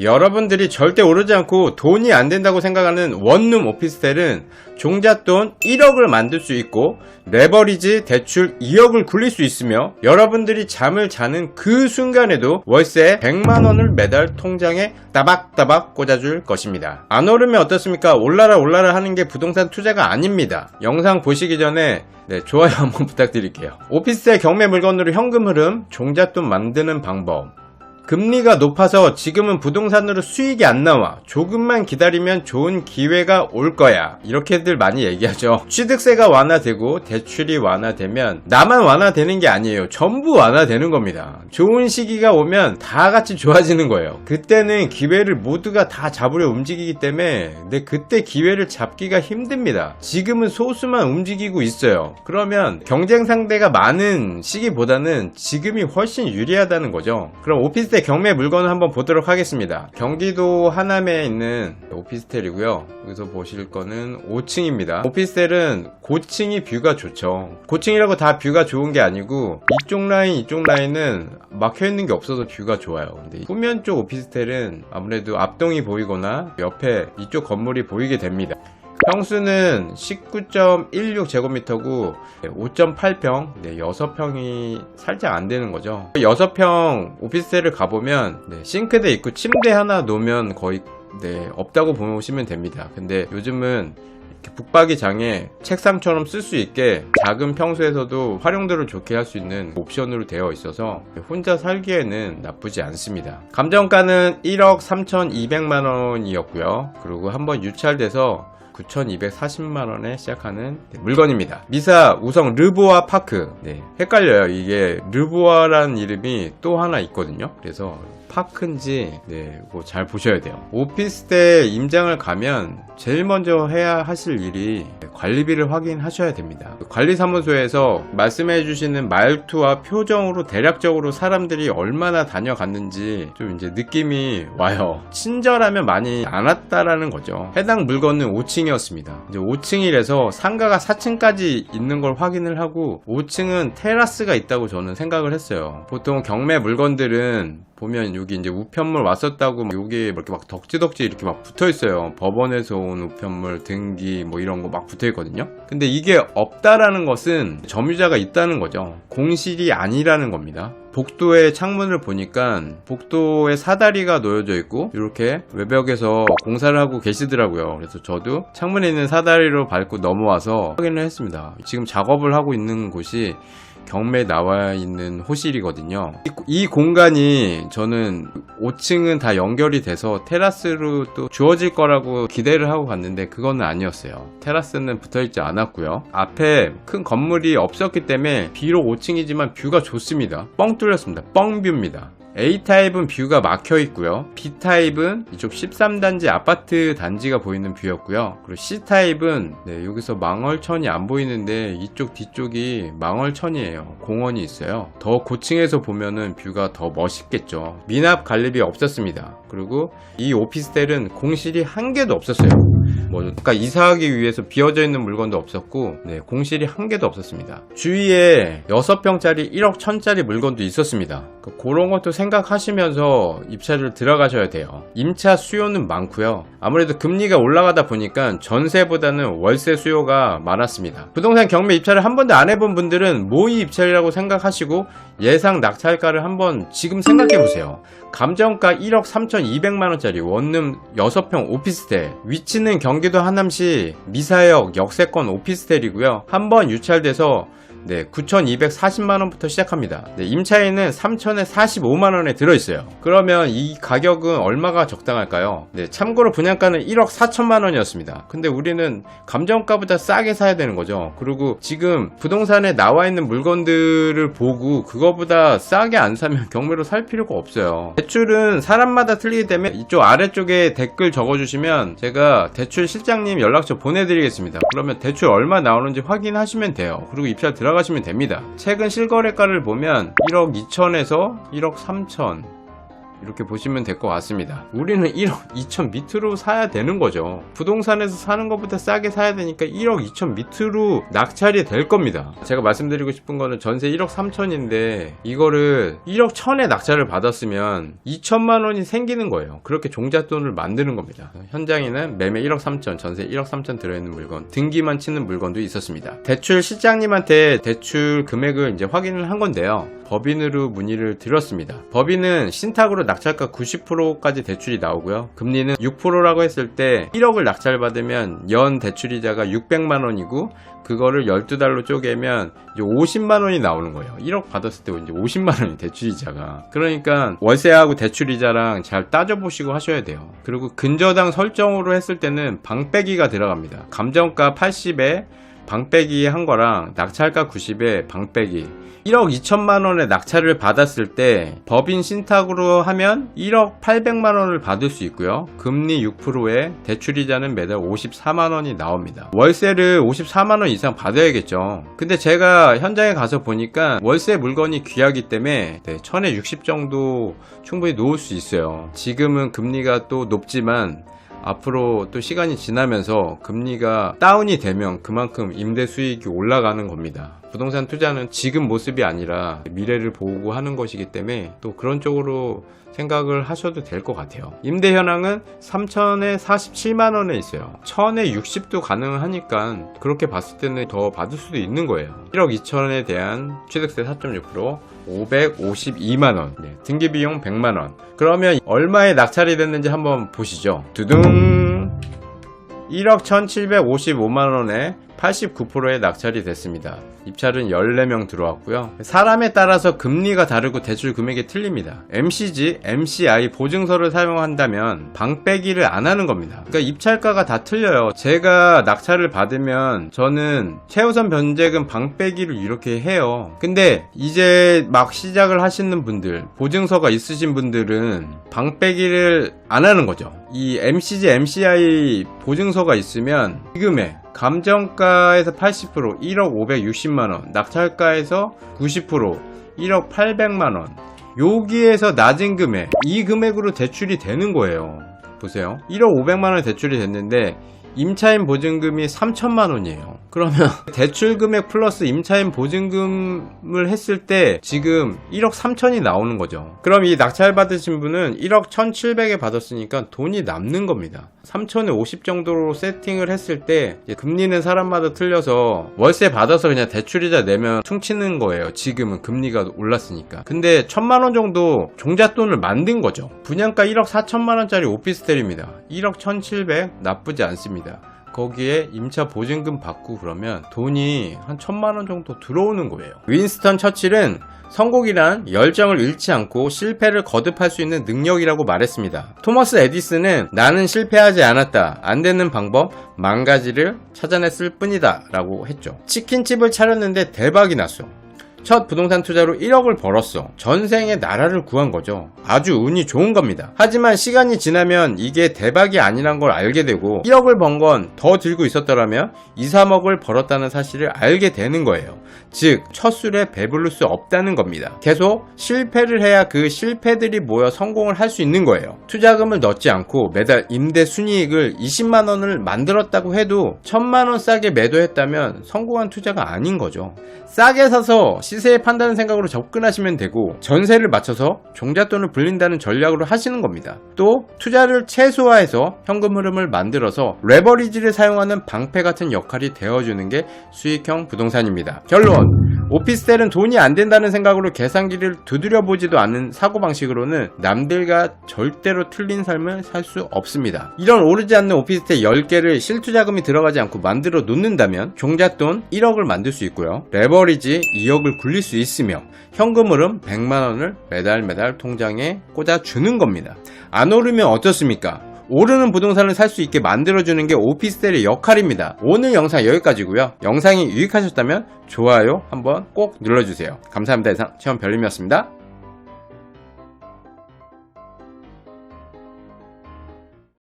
여러분들이 절대 오르지 않고 돈이 안 된다고 생각하는 원룸 오피스텔은 종잣돈 1억을 만들 수 있고 레버리지 대출 2억을 굴릴 수 있으며 여러분들이 잠을 자는 그 순간에도 월세 100만원을 매달 통장에 따박따박 꽂아줄 것입니다. 안 오르면 어떻습니까? 올라라 하는 게 부동산 투자가 아닙니다. 영상 보시기 전에 좋아요 한번 부탁드릴게요. 오피스텔 경매 물건으로 현금 흐름, 종잣돈 만드는 방법. 금리가 높아서 지금은 부동산으로 수익이 안 나와. 조금만 기다리면 좋은 기회가 올 거야. 이렇게들 많이 얘기하죠. 취득세가 완화되고 대출이 완화되면 나만 완화되는 게 아니에요. 전부 완화되는 겁니다. 좋은 시기가 오면 다 같이 좋아지는 거예요. 그때는 기회를 모두가 다 잡으려 움직이기 때문에 그때 기회를 잡기가 힘듭니다. 지금은 소수만 움직이고 있어요. 그러면 경쟁 상대가 많은 시기보다는 지금이 훨씬 유리하다는 거죠. 그럼 오피스텔 경매 물건을 한번 보도록 하겠습니다. 경기도 하남에 있는 오피스텔이고요. 여기서 보실 거는 5층입니다. 오피스텔은 고층이 뷰가 좋죠. 고층이라고 다 뷰가 좋은 게 아니고 이쪽 라인은 막혀있는 게 없어서 뷰가 좋아요. 근데 후면 쪽 오피스텔은 아무래도 앞동이 보이거나 옆에 이쪽 건물이 보이게 됩니다. 평수는 19.16제곱미터고 5.8평 6평이 살짝 안 되는 거죠. 6평 오피스텔을 가보면 싱크대 있고 침대 하나 놓으면 거의 없다고 보시면 됩니다. 근데 요즘은 북박이 장에 책상처럼 쓸 수 있게 작은 평수에서도 활용도를 좋게 할 수 있는 옵션으로 되어 있어서 혼자 살기에는 나쁘지 않습니다. 감정가는 1억 3,200만원이었고요. 그리고 한번 유찰돼서 9,240만원에 시작하는 물건입니다. 미사 우성 르보아 파크. 헷갈려요. 이게 르보아라는 이름이 또 하나 있거든요. 그래서 파크인지 그거 잘 보셔야 돼요. 오피스텔 임장을 가면 제일 먼저 해야 하실 일이 관리비를 확인하셔야 됩니다. 관리사무소에서 말씀해 주시는 말투와 표정으로 대략적으로 사람들이 얼마나 다녀갔는지 좀 이제 느낌이 와요. 친절하면 많이 안 왔다라는 거죠. 해당 물건은 5층이었습니다. 이제 5층이라서 상가가 4층까지 있는 걸 확인을 하고 5층은 테라스가 있다고 저는 생각을 했어요. 보통 경매 물건들은 보면 여기 이제 우편물 왔었다고 여기 이렇게 막 덕지덕지 이렇게 막 붙어 있어요. 법원에서 온 우편물 등기 뭐 이런 거 막 붙어 있거든요. 근데 이게 없다라는 것은 점유자가 있다는 거죠. 공실이 아니라는 겁니다. 복도의 창문을 보니까 복도에 사다리가 놓여져 있고 이렇게 외벽에서 공사를 하고 계시더라고요. 그래서 저도 창문에 있는 사다리로 밟고 넘어와서 확인을 했습니다. 지금 작업을 하고 있는 곳이 경매에 나와 있는 호실이거든요. 이 공간이 저는 5층은 다 연결이 돼서 테라스로 또 주어질 거라고 기대를 하고 갔는데 그건 아니었어요. 테라스는 붙어있지 않았고요. 앞에 큰 건물이 없었기 때문에 비록 5층이지만 뷰가 좋습니다. 뻥 뚫렸습니다. 뻥뷰입니다. A타입은 뷰가 막혀 있고요. B타입은 이쪽 13단지 아파트 단지가 보이는 뷰였고요. 그리고 C타입은 여기서 망월천이 안 보이는데 이쪽 뒤쪽이 망월천이에요. 공원이 있어요. 더 고층에서 보면은 뷰가 더 멋있겠죠. 미납 관리비 없었습니다. 그리고 이 오피스텔은 공실이 한 개도 없었어요. 그러니까 이사하기 위해서 비어져 있는 물건도 없었고 공실이 한 개도 없었습니다. 주위에 6평짜리 1억 1,000짜리 물건도 있었습니다. 그런 것도 생각하시면서 입찰을 들어가셔야 돼요. 임차 수요는 많고요. 아무래도 금리가 올라가다 보니까 전세보다는 월세 수요가 많았습니다. 부동산 경매 입찰을 한 번도 안 해본 분들은 모의 입찰이라고 생각하시고 예상 낙찰가를 한번 지금 생각해보세요. 감정가 1억 3,200만원짜리 원룸 6평 오피스텔, 위치는 경기도 하남시 미사역 역세권 오피스텔이고요. 한번 유찰돼서 9,240만원부터 시작합니다. 임차에는 3,045만원에 들어있어요. 그러면 이 가격은 얼마가 적당할까요? 참고로 분양가는 1억 4천만원이었습니다. 근데 우리는 감정가보다 싸게 사야 되는 거죠. 그리고 지금 부동산에 나와 있는 물건들을 보고 그거보다 싸게 안 사면 경매로 살 필요가 없어요. 대출은 사람마다 틀리기 때문에 이쪽 아래쪽에 댓글 적어주시면 제가 대출 실장님 연락처 보내드리겠습니다. 그러면 대출 얼마 나오는지 확인하시면 돼요. 그리고 입찰 들어가시면 됩니다. 최근 실거래가를 보면 1억 2천에서 1억 3천 이렇게 보시면 될 것 같습니다. 우리는 1억 2천 밑으로 사야 되는 거죠. 부동산에서 사는 것보다 싸게 사야 되니까 1억 2천 밑으로 낙찰이 될 겁니다. 제가 말씀드리고 싶은 거는 전세 1억 3천인데 이거를 1억 1천에 낙찰을 받았으면 2천만 원이 생기는 거예요. 그렇게 종잣돈을 만드는 겁니다. 현장에는 매매 1억 3천, 전세 1억 3천 들어있는 물건, 등기만 치는 물건도 있었습니다. 대출 실장님한테 대출 금액을 이제 확인을 한 건데요. 법인으로 문의를 드렸습니다. 법인은 신탁으로 낙찰가 90%까지 대출이 나오고요. 금리는 6%라고 했을 때 1억을 낙찰받으면 연 대출이자가 600만 원이고 그거를 12달로 쪼개면 이제 50만 원이 나오는 거예요. 1억 받았을 때 이제 50만 원이 대출이자가. 그러니까 월세하고 대출이자랑 잘 따져보시고 하셔야 돼요. 그리고 근저당 설정으로 했을 때는 방빼기가 들어갑니다. 감정가 80에 방빼기 한 거랑 낙찰가 90에 방빼기 1억 2천만 원의 낙찰을 받았을 때 법인 신탁으로 하면 1억 800만 원을 받을 수 있고요. 금리 6%에 대출이자는 매달 54만 원이 나옵니다. 월세를 54만 원 이상 받아야겠죠. 근데 제가 현장에 가서 보니까 월세 물건이 귀하기 때문에 1000에 60 정도 충분히 놓을 수 있어요. 지금은 금리가 또 높지만 앞으로 또 시간이 지나면서 금리가 다운이 되면 그만큼 임대 수익이 올라가는 겁니다. 부동산 투자는 지금 모습이 아니라 미래를 보고 하는 것이기 때문에 또 그런 쪽으로 생각을 하셔도 될 것 같아요. 임대 현황은 3천에 47만 원에 있어요. 1000에 60도 가능하니까 그렇게 봤을 때는 더 받을 수도 있는 거예요. 1억 2천에 대한 취득세 4.6%, 552만 원, 등기비용 100만 원. 그러면 얼마에 낙찰이 됐는지 한번 보시죠. 두둥! 1억 1755만 원에 89%의 낙찰이 됐습니다. 입찰은 14명 들어왔고요. 사람에 따라서 금리가 다르고 대출 금액이 틀립니다. MCG, MCI 보증서를 사용한다면 방빼기를 안 하는 겁니다. 그러니까 입찰가가 다 틀려요. 제가 낙찰을 받으면 저는 최우선 변제금 방빼기를 이렇게 해요. 근데 이제 막 시작을 하시는 분들, 보증서가 있으신 분들은 방빼기를 안 하는 거죠. 이 MCG, MCI 보증서가 있으면 지금의 감정가에서 80%, 1억 560만원, 낙찰가에서 90%, 1억 800만원. 여기에서 낮은 금액, 이 금액으로 대출이 되는 거예요. 보세요. 1억 500만원 대출이 됐는데 임차인 보증금이 3천만원이에요. 그러면 대출 금액 플러스 임차인 보증금을 했을 때 지금 1억 3천이 나오는 거죠. 그럼 이 낙찰 받으신 분은 1억 1,700에 받았으니까 돈이 남는 겁니다. 3천에 50 정도로 세팅을 했을 때 금리는 사람마다 틀려서 월세 받아서 그냥 대출이자 내면 퉁치는 거예요. 지금은 금리가 올랐으니까. 근데 1,000만원 정도 종잣돈을 만든 거죠. 분양가 1억 4천만원짜리 오피스텔입니다. 1억 1,700 나쁘지 않습니다. 거기에 임차 보증금 받고 그러면 돈이 한 1,000만원 정도 들어오는 거예요. 윈스턴 처칠은 성공이란 열정을 잃지 않고 실패를 거듭할 수 있는 능력이라고 말했습니다. 토머스 에디슨은 나는 실패하지 않았다. 안 되는 방법 만 가지를 찾아냈을 뿐이다 라고 했죠. 치킨집을 차렸는데 대박이 났어. 첫 부동산 투자로 1억을 벌었어. 전생에 나라를 구한 거죠. 아주 운이 좋은 겁니다. 하지만 시간이 지나면 이게 대박이 아니란 걸 알게 되고 1억을 번 건 더 들고 있었더라면 2, 3억을 벌었다는 사실을 알게 되는 거예요. 즉, 첫 술에 배부를 수 없다는 겁니다. 계속 실패를 해야 그 실패들이 모여 성공을 할 수 있는 거예요. 투자금을 넣지 않고 매달 임대 순이익을 20만원을 만들었다고 해도 1,000만원 싸게 매도했다면 성공한 투자가 아닌 거죠. 싸게 사서 시세에 판다는 생각으로 접근하시면 되고 전세를 맞춰서 종잣돈을 불린다는 전략으로 하시는 겁니다. 또 투자를 최소화해서 현금 흐름을 만들어서 레버리지를 사용하는 방패 같은 역할이 되어주는 게 수익형 부동산입니다. 결론! 오피스텔은 돈이 안 된다는 생각으로 계산기를 두드려보지도 않는 사고방식으로는 남들과 절대로 틀린 삶을 살 수 없습니다. 이런 오르지 않는 오피스텔 10개를 실투자금이 들어가지 않고 만들어 놓는다면 종잣돈 1억을 만들 수 있고요. 레버리지 2억을 굴릴 수 있으며 현금 흐름 100만원을 매달 통장에 꽂아주는 겁니다. 안 오르면 어떻습니까? 오르는 부동산을 살 수 있게 만들어주는 게 오피스텔의 역할입니다. 오늘 영상 여기까지고요. 영상이 유익하셨다면 좋아요 한번 꼭 눌러주세요. 감사합니다. 이상 체험별님이었습니다.